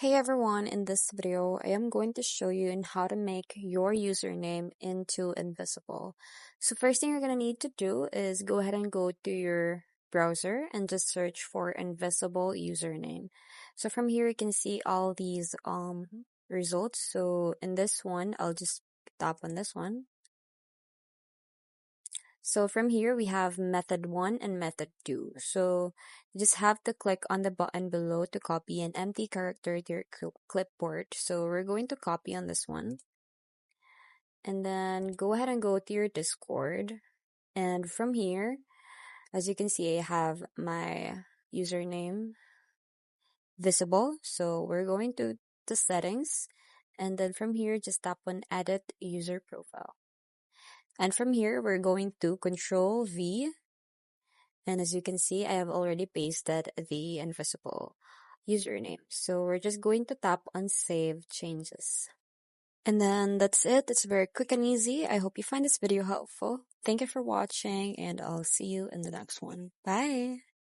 Hey everyone, in this video, I am going to show you on how to make your username into invisible. So first thing you're going to need to do is go ahead and go to your browser and just search for invisible username. So from here you can see all these results. So in this one, I'll just tap on this one. So from here, we have method 1 and method 2. So you just have to click on the button below to copy an empty character to your clipboard. So we're going to copy on this one. And then go ahead and go to your Discord. And from here, as you can see, I have my username visible. So we're going to the settings. And then from here, just tap on edit user profile. And from here, we're going to Control V. And as you can see, I have already pasted the invisible username. So we're just going to tap on Save Changes. And then that's it. It's very quick and easy. I hope you find this video helpful. Thank you for watching, and I'll see you in the next one. Bye!